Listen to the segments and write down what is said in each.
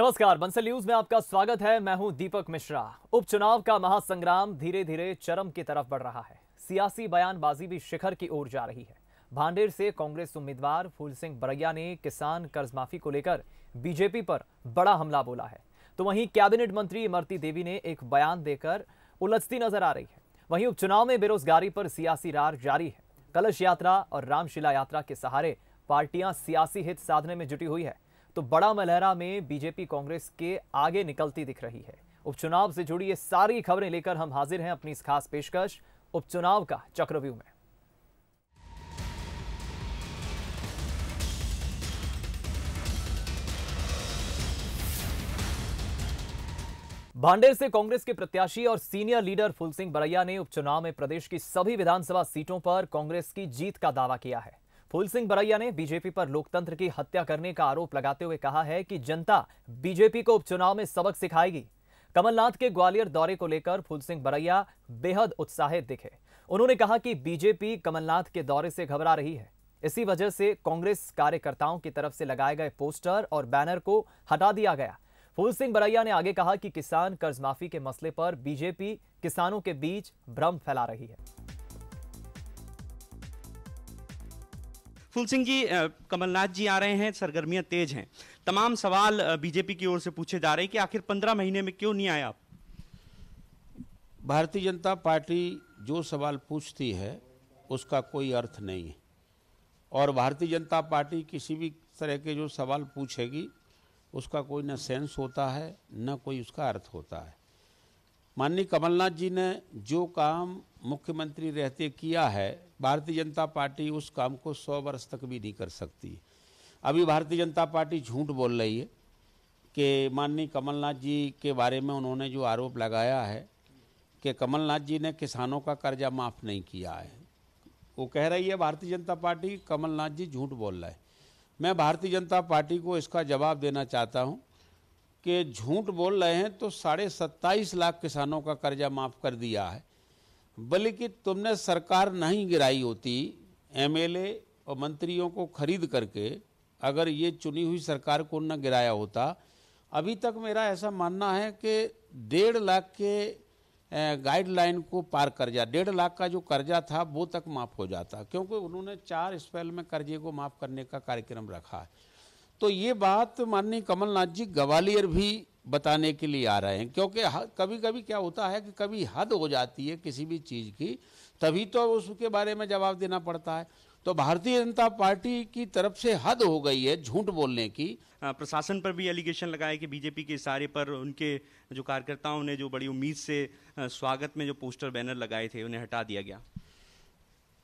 नमस्कार, बंसल न्यूज में आपका स्वागत है। मैं हूं दीपक मिश्रा। उपचुनाव का महासंग्राम धीरे धीरे चरम की तरफ बढ़ रहा है। सियासी बयानबाजी भी शिखर की ओर जा रही है। भांडेर से कांग्रेस उम्मीदवार फूल सिंह बरैया ने किसान कर्ज माफी को लेकर बीजेपी पर बड़ा हमला बोला है, तो वहीं कैबिनेट मंत्री इमरती देवी ने एक बयान देकर उलझती नजर आ रही है। वहीं उपचुनाव में बेरोजगारी पर सियासी रार जारी है। कलश यात्रा और रामशिला यात्रा के सहारे पार्टियां सियासी हित साधने में जुटी हुई है, तो बड़ा मलहरा में बीजेपी कांग्रेस के आगे निकलती दिख रही है। उपचुनाव से जुड़ी ये सारी खबरें लेकर हम हाजिर हैं अपनी इस खास पेशकश उपचुनाव का चक्रव्यूह में। भांडेर से कांग्रेस के प्रत्याशी और सीनियर लीडर फूल सिंह बरैया ने उपचुनाव में प्रदेश की सभी विधानसभा सीटों पर कांग्रेस की जीत का दावा किया है। फूल सिंह बरैया ने बीजेपी पर लोकतंत्र की हत्या करने का आरोप लगाते हुए कहा है कि जनता बीजेपी को उपचुनाव में सबक सिखाएगी। कमलनाथ के ग्वालियर दौरे को लेकर फूल सिंह बरैया बेहद उत्साहित दिखे। उन्होंने कहा कि बीजेपी कमलनाथ के दौरे से घबरा रही है, इसी वजह से कांग्रेस कार्यकर्ताओं की तरफ से लगाए गए पोस्टर और बैनर को हटा दिया गया। फूल सिंह बरैया ने आगे कहा कि किसान कर्ज माफी के मसले पर बीजेपी किसानों के बीच भ्रम फैला रही है। फूल सिंह जी, कमलनाथ जी आ रहे हैं, सरगर्मियां तेज हैं। तमाम सवाल बीजेपी की ओर से पूछे जा रहे हैं कि आखिर 15 महीने में क्यों नहीं आए आप? भारतीय जनता पार्टी जो सवाल पूछती है उसका कोई अर्थ नहीं है, और भारतीय जनता पार्टी किसी भी तरह के जो सवाल पूछेगी उसका कोई न सेंस होता है न कोई उसका अर्थ होता है। माननीय कमलनाथ जी ने जो काम मुख्यमंत्री रहते किया है, भारतीय जनता पार्टी उस काम को 100 वर्ष तक भी नहीं कर सकती। अभी भारतीय जनता पार्टी झूठ बोल रही है कि माननीय कमलनाथ जी के बारे में उन्होंने जो आरोप लगाया है कि कमलनाथ जी ने किसानों का कर्जा माफ़ नहीं किया है। वो कह रही है भारतीय जनता पार्टी कमलनाथ जी झूठ बोल रहा है। मैं भारतीय जनता पार्टी को इसका जवाब देना चाहता हूँ कि झूठ बोल रहे हैं तो 27.5 लाख किसानों का कर्जा माफ़ कर दिया है, बल्कि तुमने सरकार नहीं गिराई होती, एमएलए और मंत्रियों को खरीद करके अगर ये चुनी हुई सरकार को न गिराया होता, अभी तक मेरा ऐसा मानना है कि 1.5 लाख के गाइडलाइन को पार कर्जा, 1.5 लाख का जो कर्जा था वो तक माफ़ हो जाता, क्योंकि उन्होंने 4 स्पेल में कर्जे को माफ़ करने का कार्यक्रम रखा है। तो ये बात माननीय कमलनाथ जी ग्वालियर भी बताने के लिए आ रहे हैं, क्योंकि कभी कभी क्या होता है कि कभी हद हो जाती है किसी भी चीज़ की, तभी तो उसके बारे में जवाब देना पड़ता है। तो भारतीय जनता पार्टी की तरफ से हद हो गई है झूठ बोलने की। प्रशासन पर भी एलिगेशन लगाए कि बीजेपी के इशारे पर उनके जो कार्यकर्ताओं ने जो बड़ी उम्मीद से स्वागत में जो पोस्टर बैनर लगाए थे उन्हें हटा दिया गया।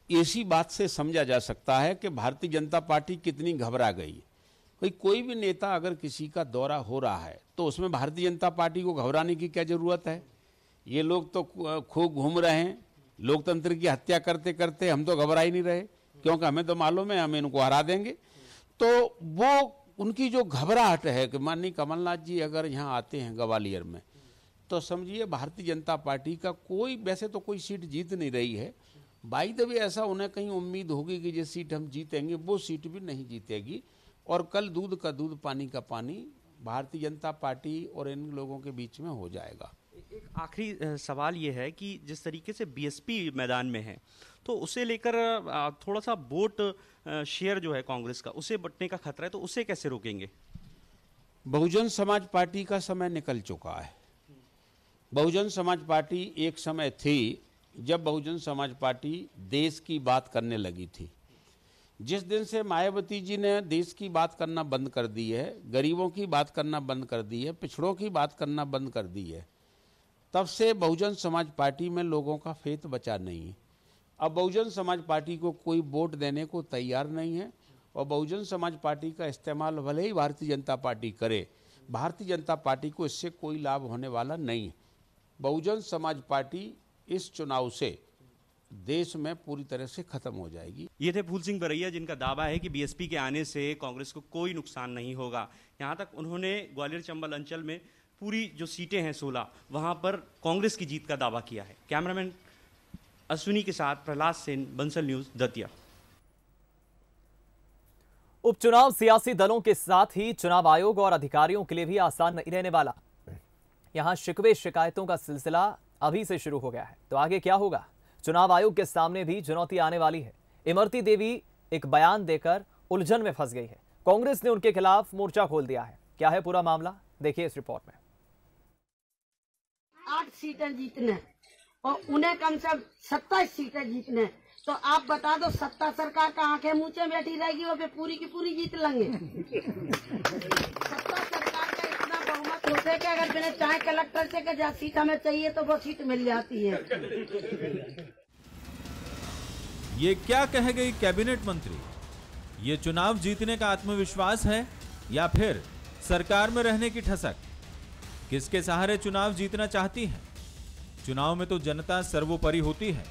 इसी बात से समझा जा सकता है कि भारतीय जनता पार्टी कितनी घबरा गई। कोई भी नेता अगर किसी का दौरा हो रहा है तो उसमें भारतीय जनता पार्टी को घबराने की क्या जरूरत है? ये लोग तो खूब घूम रहे हैं, लोकतंत्र की हत्या करते करते हम तो घबरा ही नहीं रहे, क्योंकि हमें तो मालूम है हम इनको हरा देंगे। तो वो उनकी जो घबराहट है कि माननीय कमलनाथ जी अगर यहाँ आते हैं ग्वालियर में, तो समझिए भारतीय जनता पार्टी का कोई, वैसे तो कोई सीट जीत नहीं रही है, बाई द वे ऐसा उन्हें कहीं उम्मीद होगी कि जो सीट हम जीतेंगे वो सीट भी नहीं जीतेगी, और कल दूध का दूध पानी का पानी भारतीय जनता पार्टी और इन लोगों के बीच में हो जाएगा। एक आखिरी सवाल ये है कि जिस तरीके से बीएसपी मैदान में है, तो उसे लेकर थोड़ा सा वोट शेयर जो है कांग्रेस का, उसे बंटने का खतरा है, तो उसे कैसे रोकेंगे? बहुजन समाज पार्टी का समय निकल चुका है। बहुजन समाज पार्टी एक समय थी जब बहुजन समाज पार्टी देश की बात करने लगी थी। जिस दिन से मायावती जी ने देश की बात करना बंद कर दी है, गरीबों की बात करना बंद कर दी है, पिछड़ों की बात करना बंद कर दी है, तब से बहुजन समाज पार्टी में लोगों का फेत बचा नहीं है। अब बहुजन समाज पार्टी को कोई वोट देने को तैयार नहीं है, और बहुजन समाज पार्टी का इस्तेमाल भले ही भारतीय जनता पार्टी करे, भारतीय जनता पार्टी को इससे कोई लाभ होने वाला नहीं है। बहुजन समाज पार्टी इस चुनाव से देश में पूरी तरह से खत्म हो जाएगी। ये थे फूल सिंह बरैया, जिनका दावा है कि बीएसपी के आने से कांग्रेस को कोई नुकसान नहीं होगा। यहाँ तक उन्होंने ग्वालियर चंबल अंचल में पूरी जो सीटें हैं 16, वहां पर कांग्रेस की जीत का दावा किया है। कैमरामैन अश्विनी के साथ प्रहलाद सेन, बंसल न्यूज, दतिया। उपचुनाव सियासी दलों के साथ ही चुनाव आयोग और अधिकारियों के लिए भी आसान नहीं रहने वाला। यहां शिकवे शिकायतों का सिलसिला अभी से शुरू हो गया है, तो आगे क्या होगा? चुनाव आयोग के सामने भी चुनौती आने वाली है। इमरती देवी एक बयान देकर उलझन में फंस गई है। कांग्रेस ने उनके खिलाफ मोर्चा खोल दिया है। क्या है पूरा मामला, देखिए इस रिपोर्ट में। 8 सीटें जीतने और उन्हें कम से कम 27 सीटें जीतने, तो आप बता दो सत्ता सरकार का आंखें मुंचे बैठी रहेगी वो फिर पूरी की पूरी जीत लेंगे। सत्ता सरकार का इतना बहुमत होता है कि अगर बिना चाहे कलेक्टर से जहाँ सीट हमें चाहिए तो वो सीट मिल जाती है। ये क्या कह गई कैबिनेट मंत्री? ये चुनाव जीतने का आत्मविश्वास है या फिर सरकार में रहने की ठसक? किसके सहारे चुनाव जीतना चाहती है? चुनाव में तो जनता सर्वोपरि होती है,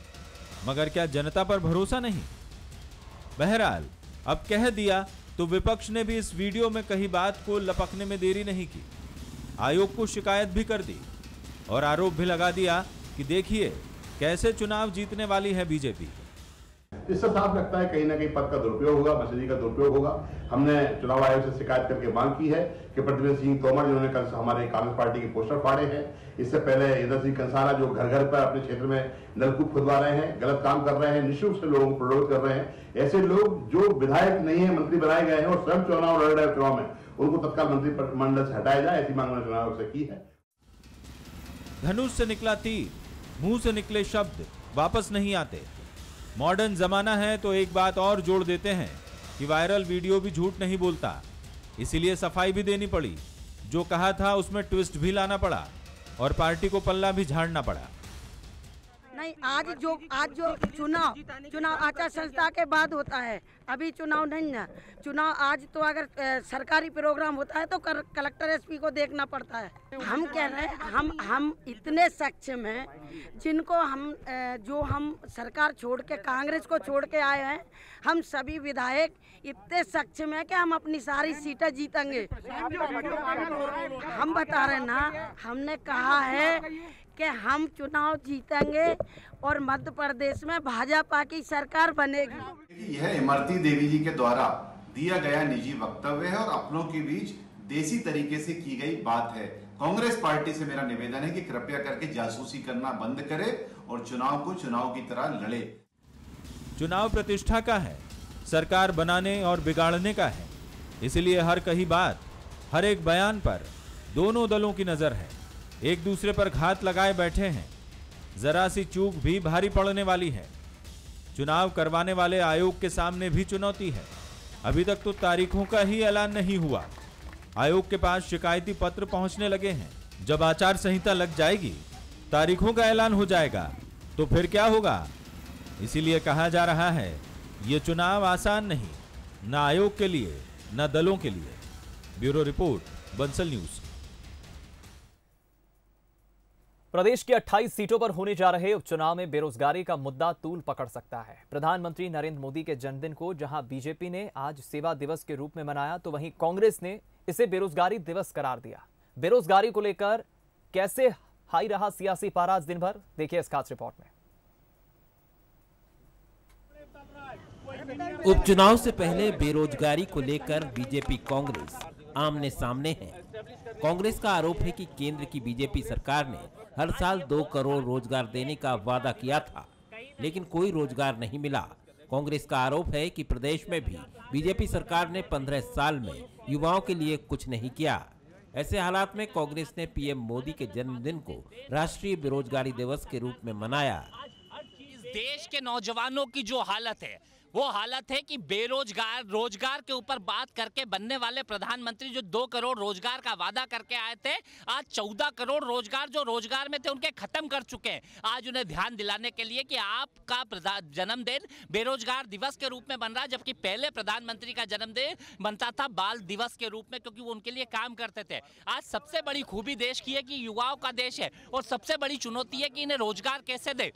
मगर क्या जनता पर भरोसा नहीं? बहरहाल अब कह दिया तो विपक्ष ने भी इस वीडियो में कही बात को लपकने में देरी नहीं की। आयोग को शिकायत भी कर दी और आरोप भी लगा दिया कि देखिए कैसे चुनाव जीतने वाली है बीजेपी। इससे साफ लगता है कहीं ना कहीं पद का दुरुपयोग होगा, मशीनरी का दुरुपयोग होगा। हमने चुनाव आयोग से शिकायत करके मांग की है कि प्रद्युम्न सिंह तोमर जिन्होंने कल हमारे कांग्रेस पार्टी के पोस्टर फाड़े हैं, इससे पहले इंद्र सिंह कंसारा जो घर घर पर अपने क्षेत्र में नलकूप खुदवा रहे हैं, गलत काम कर रहे हैं, निःशुल्क से लोगों को प्रलोभित कर रहे हैं, ऐसे लोग जो विधायक नहीं है मंत्री बनाए गए हैं और स्वयं चुनाव लड़ रहे हैं, चुनाव में उनको तत्काल मंत्रिमंडल से हटाया जाए, ऐसी मांग चुनाव आयोग से की है। धनुष से निकला तीर, मुंह से निकले शब्द वापस नहीं आते। मॉडर्न जमाना है तो एक बात और जोड़ देते हैं कि वायरल वीडियो भी झूठ नहीं बोलता, इसीलिए सफाई भी देनी पड़ी। जो कहा था उसमें ट्विस्ट भी लाना पड़ा और पार्टी को पल्ला भी झाड़ना पड़ा। नहीं, आज जो चुनाव आचार संहिता के बाद होता है, अभी चुनाव नहीं है। चुनाव आज तो अगर सरकारी प्रोग्राम होता है तो कलेक्टर एसपी को देखना पड़ता है। हम कह रहे हैं हम इतने सक्षम हैं जिनको हम सरकार छोड़ के कांग्रेस को छोड़ के आए हैं, हम सभी विधायक इतने सक्षम हैं कि हम अपनी सारी सीटें जीतेंगे। हम बता रहे ना, हमने कहा है कि हम चुनाव जीतेंगे और मध्य प्रदेश में भाजपा की सरकार बनेगी। यह इमरती देवी जी के द्वारा दिया गया निजी वक्तव्य है और अपनों के बीच देसी तरीके से की गई बात है। कांग्रेस पार्टी से मेरा निवेदन है कि कृपया करके जासूसी करना बंद करे और चुनाव को चुनाव की तरह लड़े। चुनाव प्रतिष्ठा का है, सरकार बनाने और बिगाड़ने का है, इसलिए हर कही बात, हर एक बयान पर दोनों दलों की नजर है। एक दूसरे पर घात लगाए बैठे हैं। जरा सी चूक भी भारी पड़ने वाली है। चुनाव करवाने वाले आयोग के सामने भी चुनौती है। अभी तक तो तारीखों का ही ऐलान नहीं हुआ। आयोग के पास शिकायती पत्र पहुंचने लगे हैं। जब आचार संहिता लग जाएगी, तारीखों का ऐलान हो जाएगा, तो फिर क्या होगा? इसीलिए कहा जा रहा है ये चुनाव आसान नहीं, न आयोग के लिए न दलों के लिए। Bureau report, Bansal news. प्रदेश की 28 सीटों पर होने जा रहे उपचुनाव में बेरोजगारी का मुद्दा तूल पकड़ सकता है। प्रधानमंत्री नरेंद्र मोदी के जन्मदिन को जहां बीजेपी ने आज सेवा दिवस के रूप में मनाया, तो वहीं कांग्रेस ने इसे बेरोजगारी दिवस करार दिया। बेरोजगारी को लेकर कैसे हाई रहा सियासी पारा आज दिन भर, देखिए इस खास रिपोर्ट में। उपचुनाव से पहले बेरोजगारी को लेकर बीजेपी कांग्रेस आमने सामने है। कांग्रेस का आरोप है कि केंद्र की बीजेपी सरकार ने हर साल 2 करोड़ रोजगार देने का वादा किया था, लेकिन कोई रोजगार नहीं मिला। कांग्रेस का आरोप है कि प्रदेश में भी बीजेपी सरकार ने 15 साल में युवाओं के लिए कुछ नहीं किया। ऐसे हालात में कांग्रेस ने पीएम मोदी के जन्मदिन को राष्ट्रीय बेरोजगारी दिवस के रूप में मनाया। इस देश के नौजवानों की जो हालत है, वो हालत है कि रोजगार के ऊपर बात करके बनने वाले प्रधानमंत्री जो 2 करोड़ रोजगार का वादा करके आए थे, आज 14 करोड़ रोजगार जो रोजगार में थे उनके खत्म कर चुके हैं। आज उन्हें ध्यान दिलाने के लिए कि आपका जन्मदिन बेरोजगार दिवस के रूप में बन रहा है, जबकि पहले प्रधानमंत्री का जन्मदिन बनता था बाल दिवस के रूप में, क्योंकि वो उनके लिए काम करते थे। आज सबसे बड़ी खूबी देश की है कि युवाओं का देश है और सबसे बड़ी चुनौती है कि इन्हें रोजगार कैसे दे,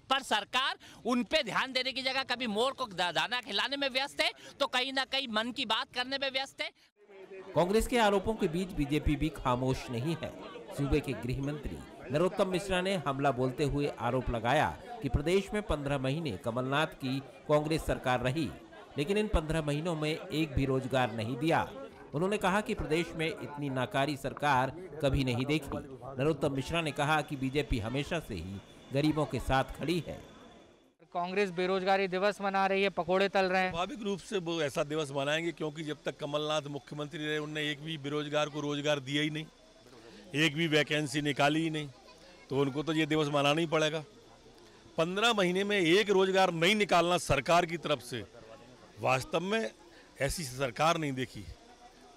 पर सरकार उन पे ध्यान देने की जगह कभी मोर को दाना खिलाने में व्यस्त है तो कहीं ना कहीं मन की बात करने में व्यस्त है। कांग्रेस के आरोपों के बीच बीजेपी भी खामोश नहीं है। सूबे के गृह मंत्री नरोत्तम मिश्रा ने हमला बोलते हुए आरोप लगाया कि प्रदेश में 15 महीने कमलनाथ की कांग्रेस सरकार रही, लेकिन इन 15 महीनों में एक भी रोजगार नहीं दिया। उन्होंने कहा कि प्रदेश में इतनी नाकारी सरकार कभी नहीं देखी। नरोत्तम मिश्रा ने कहा कि बीजेपी हमेशा से ही गरीबों के साथ खड़ी है। कांग्रेस बेरोजगारी दिवस मना रही है, पकोड़े तल रहे हैं। स्वाभाविक रूप से वो ऐसा दिवस मनाएंगे क्योंकि जब तक कमलनाथ मुख्यमंत्री रहे उनने एक भी बेरोजगार को रोजगार दिया ही नहीं, एक भी वैकेंसी निकाली ही नहीं, तो उनको तो ये दिवस मनाना ही पड़ेगा। 15 महीने में एक रोजगार नहीं निकालना सरकार की तरफ से, वास्तव में ऐसी सरकार नहीं देखी।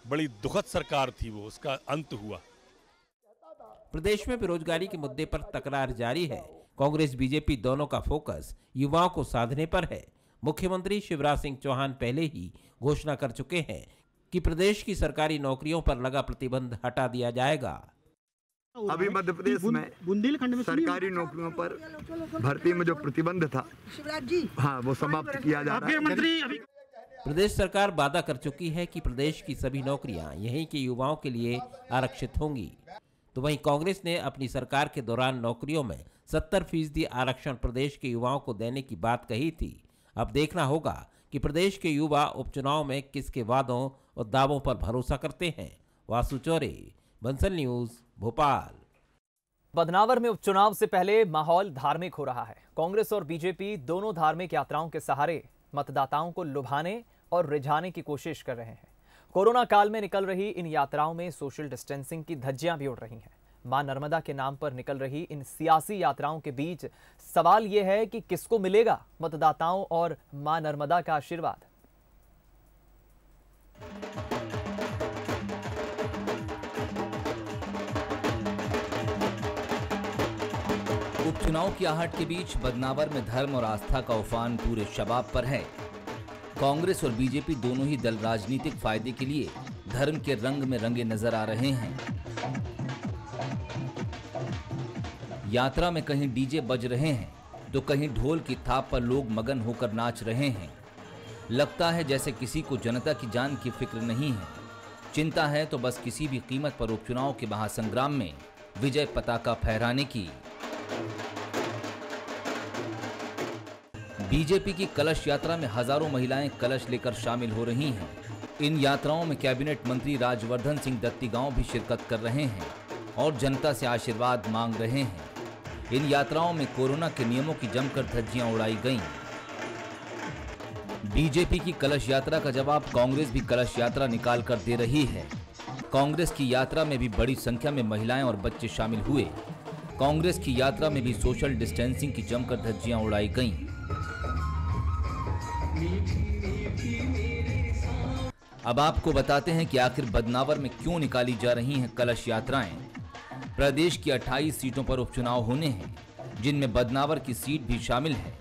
बड़ी दुखद सरकार थी वो, उसका अंत हुआ। प्रदेश में बेरोजगारी के मुद्दे पर तकरार जारी है। कांग्रेस बीजेपी दोनों का फोकस युवाओं को साधने पर है। मुख्यमंत्री शिवराज सिंह चौहान पहले ही घोषणा कर चुके हैं कि प्रदेश की सरकारी नौकरियों पर लगा प्रतिबंध हटा दिया जाएगा। अभी मध्य प्रदेश में बुंदेलखंड में सरकारी नौकरियों पर भर्ती में जो प्रतिबंध था, हाँ, वो समाप्त किया जा रहा है। प्रदेश सरकार वादा कर चुकी है कि प्रदेश की सभी नौकरियां यहीं के युवाओं के लिए आरक्षित होंगी। तो वहीं कांग्रेस ने अपनी सरकार के दौरान नौकरियों में 70% आरक्षण प्रदेश के युवाओं को देने की बात कही थी। अब देखना होगा कि प्रदेश के युवा उपचुनाव में किसके वादों और दावों पर भरोसा करते हैं। वासु चौरे, बंसल न्यूज, भोपाल। बदनावर में उपचुनाव से पहले माहौल धार्मिक हो रहा है। कांग्रेस और बीजेपी दोनों धार्मिक यात्राओं के सहारे मतदाताओं को लुभाने और रिझाने की कोशिश कर रहे हैं। कोरोना काल में निकल रही इन यात्राओं में सोशल डिस्टेंसिंग की धज्जियां भी उड़ रही हैं। मां नर्मदा के नाम पर निकल रही इन सियासी यात्राओं के बीच सवाल यह है कि किसको मिलेगा मतदाताओं और मां नर्मदा का आशीर्वाद। उपचुनाव की आहट के बीच बदनावर में धर्म और आस्था का उफान पूरे शबाब पर है। कांग्रेस और बीजेपी दोनों ही दल राजनीतिक फायदे के लिए धर्म के रंग में रंगे नजर आ रहे हैं। यात्रा में कहीं डीजे बज रहे हैं तो कहीं ढोल की थाप पर लोग मगन होकर नाच रहे हैं। लगता है जैसे किसी को जनता की जान की फिक्र नहीं है। चिंता है तो बस किसी भी कीमत पर उपचुनाव के महासंग्राम में विजय पताका फहराने की। बीजेपी की कलश यात्रा में हजारों महिलाएं कलश लेकर शामिल हो रही हैं। इन यात्राओं में कैबिनेट मंत्री राजवर्धन सिंह दत्तीगांव भी शिरकत कर रहे हैं और जनता से आशीर्वाद मांग रहे हैं। इन यात्राओं में कोरोना के नियमों की जमकर धज्जियां उड़ाई गईं। बीजेपी की कलश यात्रा का जवाब कांग्रेस भी कलश यात्रा निकाल कर दे रही है। कांग्रेस की यात्रा में भी बड़ी संख्या में महिलाएं और बच्चे शामिल हुए। कांग्रेस की यात्रा में भी सोशल डिस्टेंसिंग की जमकर धज्जियां उड़ाई गईं। अब आपको बताते हैं कि आखिर बदनावर में क्यों निकाली जा रही हैं कलश यात्राएं। प्रदेश की 28 सीटों पर उपचुनाव होने हैं, जिनमें बदनावर की सीट भी शामिल है।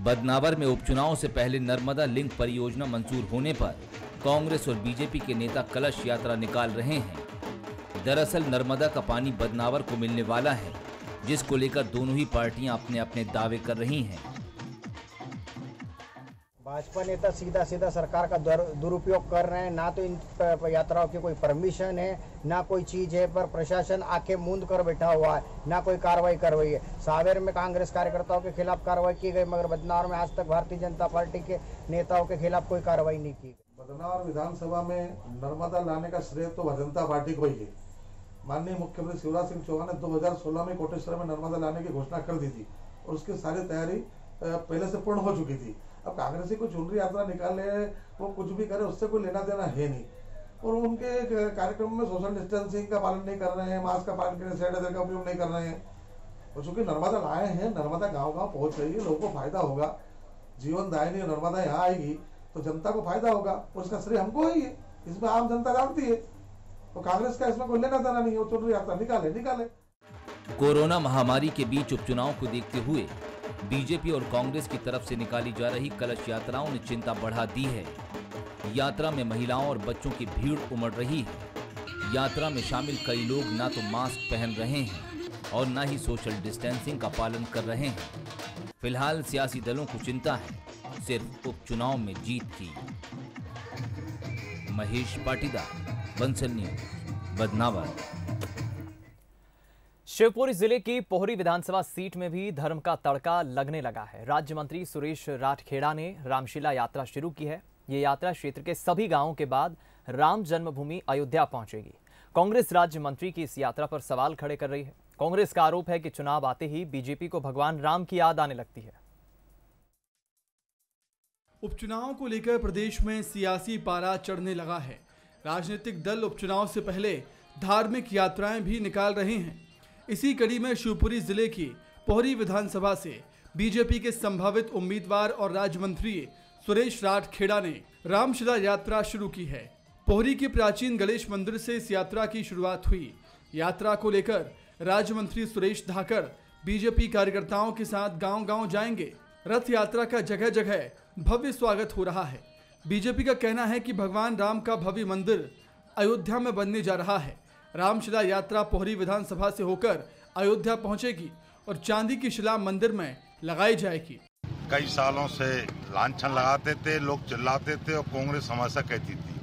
बदनावर में उपचुनाव से पहले नर्मदा लिंक परियोजना मंजूर होने पर कांग्रेस और बीजेपी के नेता कलश यात्रा निकाल रहे हैं। दरअसल नर्मदा का पानी बदनावर को मिलने वाला है, जिसको लेकर दोनों ही पार्टियां अपने अपने दावे कर रही हैं। भाजपा नेता सीधा सीधा सरकार का दुरुपयोग कर रहे हैं। ना तो इन यात्राओं की कोई परमिशन है, ना कोई चीज है, पर प्रशासन आंखें मूंद कर बैठा हुआ है, ना कोई कार्रवाई कर रही है। सावेर में कांग्रेस कार्यकर्ताओं के खिलाफ कार्रवाई की गई, मगर बदनावर में आज तक भारतीय जनता पार्टी के नेताओं के खिलाफ कोई कार्रवाई नहीं की। बदनावर विधानसभा में नर्मदा लाने का श्रेय तो जनता पार्टी को ही है। माननीय मुख्यमंत्री शिवराज सिंह चौहान ने 2016 में कोटेश्वर में नर्मदा लाने की घोषणा कर दी थी और उसकी सारी तैयारी पहले से पूर्ण हो चुकी थी। अब कांग्रेसी को चुनरी यात्रा निकाले, वो कुछ भी करे, उससे कोई लेना देना है नहीं। और उनके कार्यक्रम में सोशल डिस्टेंसिंग का पालन नहीं कर रहे हैं, मास्क का पालन करने, सैनिटाइजर का उपयोग नहीं कर रहे हैं। और चूंकि नर्मदा लाए हैं, नर्मदा गांव गांव पहुंच रही है, लोगों को फायदा होगा। जीवन दायिनी नर्मदा यहाँ आएगी तो जनता को फायदा होगा और उसका श्रेय हमको ही है। इसमें आम जनता जानती है, तो कांग्रेस का इसमें कोई लेना देना नहीं है। वो चुनरी यात्रा निकाले। कोरोना महामारी के बीच उपचुनाव को देखते हुए बीजेपी और कांग्रेस की तरफ से निकाली जा रही कलश यात्राओं ने चिंता बढ़ा दी है। यात्रा में महिलाओं और बच्चों की भीड़ उमड़ रही है। यात्रा में शामिल कई लोग ना तो मास्क पहन रहे हैं और ना ही सोशल डिस्टेंसिंग का पालन कर रहे हैं। फिलहाल सियासी दलों को चिंता है सिर्फ उपचुनाव में जीत की। महेश पाटीदार, बंसल न्यूज, बदनावर। शिवपुरी जिले की पोहरी विधानसभा सीट में भी धर्म का तड़का लगने लगा है। राज्य मंत्री सुरेश राठखेड़ा ने रामशिला यात्रा शुरू की है। ये यात्रा क्षेत्र के सभी गांवों के बाद राम जन्मभूमि अयोध्या पहुंचेगी। कांग्रेस राज्य मंत्री की इस यात्रा पर सवाल खड़े कर रही है। कांग्रेस का आरोप है कि चुनाव आते ही बीजेपी को भगवान राम की याद आने लगती है। उपचुनाव को लेकर प्रदेश में सियासी पारा चढ़ने लगा है। राजनीतिक दल उपचुनाव से पहले धार्मिक यात्राएं भी निकाल रहे हैं। इसी कड़ी में शिवपुरी जिले की पोहरी विधानसभा से बीजेपी के संभावित उम्मीदवार और राज्य मंत्री सुरेश राठखेड़ा ने रामशिला यात्रा शुरू की है। पोहरी के प्राचीन गणेश मंदिर से इस यात्रा की शुरुआत हुई। यात्रा को लेकर राज्य मंत्री सुरेश धाकड़ बीजेपी कार्यकर्ताओं के साथ गांव-गांव जाएंगे। रथ यात्रा का जगह जगह भव्य स्वागत हो रहा है। बीजेपी का कहना है कि भगवान राम का भव्य मंदिर अयोध्या में बनने जा रहा है। रामशिला यात्रा पोहरी विधानसभा से होकर अयोध्या पहुंचेगी और चांदी की शिला मंदिर में लगाई जाएगी। कई सालों से लांछन लगाते थे, लोग चिल्लाते थे और कांग्रेस हमेशा कहती थी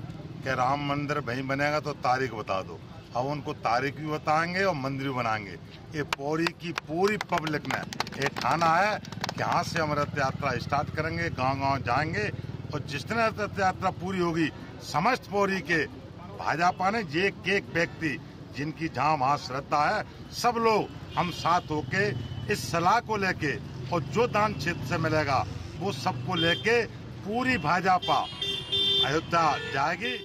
कि राम मंदिर वहीं बनेगा तो तारीख बता दो। अब उनको तारीख भी बताएंगे और मंदिर भी बनाएंगे। ये पौड़ी की पूरी पब्लिक ने ये ठाना है कि यहाँ से हम रथ यात्रा स्टार्ट करेंगे, गांव-गांव जाएंगे और जिस दिन रथ यात्रा पूरी होगी समस्त पौड़ी के भाजपा ने एक व्यक्ति जिनकी जहाँ वहाँ श्रद्धा है, सब लोग हम साथ होके इस सलाह को लेके और जो दान क्षेत्र से मिलेगा वो सबको लेके पूरी भाजपा अयोध्या जाएगी।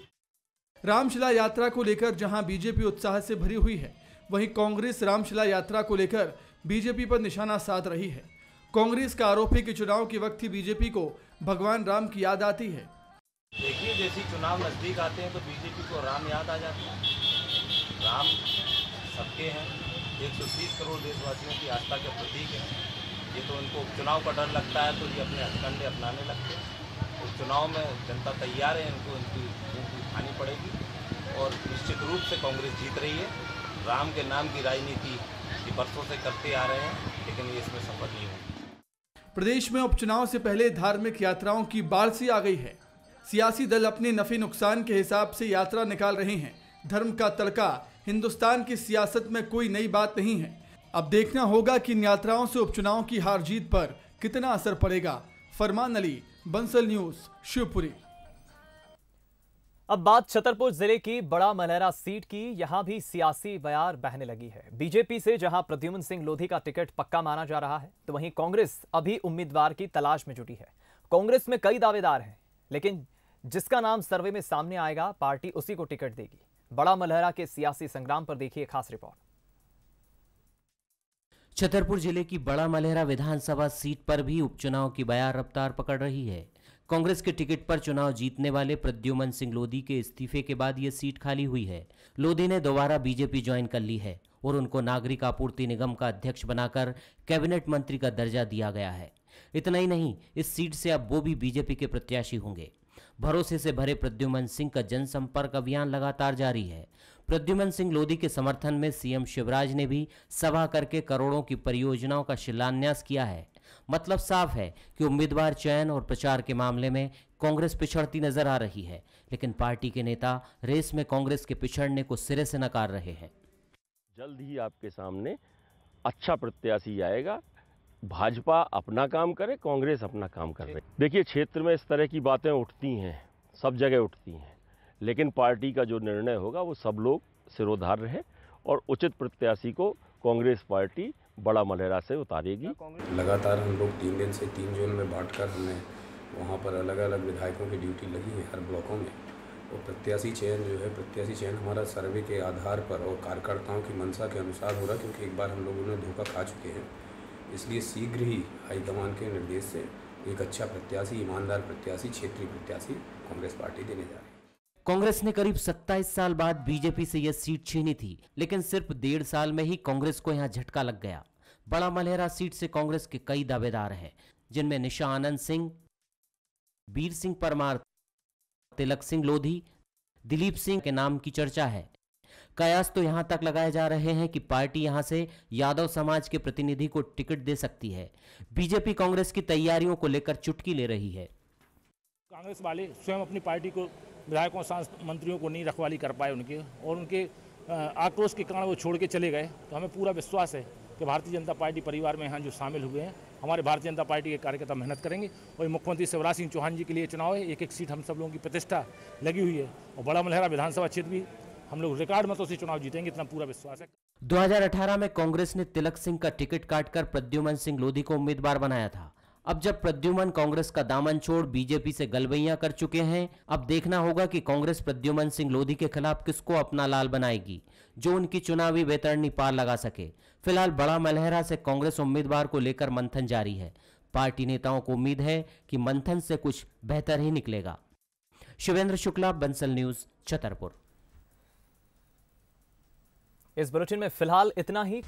रामशिला यात्रा को लेकर जहां बीजेपी उत्साह से भरी हुई है, वहीं कांग्रेस रामशिला यात्रा को लेकर बीजेपी पर निशाना साध रही है। कांग्रेस का आरोप है कि चुनाव के वक्त ही बीजेपी को भगवान राम की याद आती है। देखिए, जैसे चुनाव नजदीक आते हैं तो बीजेपी को राम याद आ जाता है। राम सबके हैं, 130 करोड़ देशवासियों की आस्था के प्रतीक है। ये तो उनको उपचुनाव का डर लगता है तो ये अपने हथकंडे अपनाने लगते हैं। उपचुनाव में जनता तैयार है, इनको इनकी खानी पड़ेगी और निश्चित रूप से कांग्रेस जीत रही है। राम के नाम की राजनीति ये बरसों से करते आ रहे हैं, लेकिन ये इसमें सफल नहीं होगी। प्रदेश में उपचुनाव से पहले धार्मिक यात्राओं की बाढ़ सी आ गई है। सियासी दल अपने नफे नुकसान के हिसाब से यात्रा निकाल रहे हैं। धर्म का तड़का हिंदुस्तान की सियासत में कोई नई बात नहीं है। अब देखना होगा कि इन यात्राओं से उपचुनाव की हार जीत पर कितना असर पड़ेगा। फरमान अली, बंसल न्यूज, शिवपुरी। अब बात छतरपुर जिले की बड़ा मलहरा सीट की। यहां भी सियासी बयार बहने लगी है। बीजेपी से जहां प्रद्युम्न सिंह लोधी का टिकट पक्का माना जा रहा है, तो वहीं कांग्रेस अभी उम्मीदवार की तलाश में जुटी है। कांग्रेस में कई दावेदार हैं, लेकिन जिसका नाम सर्वे में सामने आएगा पार्टी उसी को टिकट देगी। बड़ा मलहरा के सियासी संग्राम पर देखिए खास रिपोर्ट। छतरपुर जिले की बड़ा मलहरा विधानसभा सीट पर भी उपचुनाव की बयार रफ्तार पकड़ रही है। कांग्रेस के टिकट पर चुनाव जीतने वाले प्रद्युम्न सिंह लोधी के इस्तीफे के बाद ये सीट खाली हुई है। लोधी ने दोबारा बीजेपी ज्वाइन कर ली है और उनको नागरिक आपूर्ति निगम का अध्यक्ष बनाकर कैबिनेट मंत्री का दर्जा दिया गया है। इतना ही नहीं, इस सीट से अब वो भी बीजेपी के प्रत्याशी होंगे। भरोसे से भरे प्रद्युम्न सिंह का जनसंपर्क अभियान लगातार जारी है। प्रद्युम्न सिंह लोधी के समर्थन में सीएम शिवराज ने भी सभा करके करोड़ों की परियोजनाओं का शिलान्यास किया है। मतलब साफ है कि उम्मीदवार चयन और प्रचार के मामले में कांग्रेस पिछड़ती नजर आ रही है, लेकिन पार्टी के नेता रेस में कांग्रेस के पिछड़ने को सिरे से नकार रहे हैं। जल्द ही आपके सामने अच्छा प्रत्याशी आएगा। भाजपा अपना काम करे, कांग्रेस अपना काम कर रही। देखिए, क्षेत्र में इस तरह की बातें उठती हैं, सब जगह उठती हैं, लेकिन पार्टी का जो निर्णय होगा वो सब लोग सिरोधार रहे और उचित प्रत्याशी को कांग्रेस पार्टी बड़ा मलहरा से उतारेगी। लगातार हम लोग 3 दिन से 3 जोन में बांटकर हमने वहाँ पर अलग अलग विधायकों की ड्यूटी लगी है हर ब्लॉकों में। और प्रत्याशी चयन हमारा सर्वे के आधार पर और कार्यकर्ताओं की मंशा के अनुसार हो रहा, क्योंकि एक बार हम लोगों ने धोखा खा चुके हैं। इसलिए शीघ्र ही हाईकमान के निर्देश से एक अच्छा प्रत्याशी, ईमानदार प्रत्याशी, क्षेत्रीय प्रत्याशी कांग्रेस पार्टी देने जा रही है। कांग्रेस ने करीब 27 साल बाद बीजेपी से यह सीट छीनी थी, लेकिन सिर्फ 1.5 साल में ही कांग्रेस को यहां झटका लग गया। बड़ा मलहरा सीट से कांग्रेस के कई दावेदार हैं, जिनमें निशा आनंद सिंह, वीर सिंह परमार, तिलक सिंह लोधी, दिलीप सिंह के नाम की चर्चा है। कयास तो यहां तक लगाए जा रहे हैं कि पार्टी यहां से यादव समाज के प्रतिनिधि को टिकट दे सकती है। बीजेपी कांग्रेस की तैयारियों को लेकर चुटकी ले रही है। कांग्रेस वाले स्वयं अपनी पार्टी को, विधायकों, सांसद, मंत्रियों को नहीं रखवाली कर पाए उनके, और उनके आक्रोश के कारण वो छोड़ के चले गए। तो हमें पूरा विश्वास है कि भारतीय जनता पार्टी परिवार में यहाँ जो शामिल हुए हैं, हमारे भारतीय जनता पार्टी के कार्यकर्ता मेहनत करेंगे और मुख्यमंत्री शिवराज सिंह चौहान जी के लिए चुनाव है। एक एक सीट हम सब लोगों की प्रतिष्ठा लगी हुई है और बड़ा मलहरा विधानसभा क्षेत्र भी हम लोग रिकॉर्ड मतों से चुनाव जीतेंगे, इतना पूरा विश्वास है। 2018 में कांग्रेस ने तिलक सिंह का टिकट काटकर प्रद्युमन सिंह लोधी को उम्मीदवार बनाया था। अब जब प्रद्युमन कांग्रेस का दामन छोड़ बीजेपी से गलबैयां कर चुके हैं, अब देखना होगा कि कांग्रेस प्रद्युमन सिंह लोधी के खिलाफ किसको अपना लाल बनाएगी, जो उनकी चुनावी वैतरणी पार लगा सके। फिलहाल बड़ा मलहरा से कांग्रेस उम्मीदवार को लेकर मंथन जारी है। पार्टी नेताओं को उम्मीद है कि मंथन से कुछ बेहतर ही निकलेगा। शिवेंद्र शुक्ला, बंसल न्यूज, छतरपुर। इस बुलेटिन में फिलहाल इतना ही।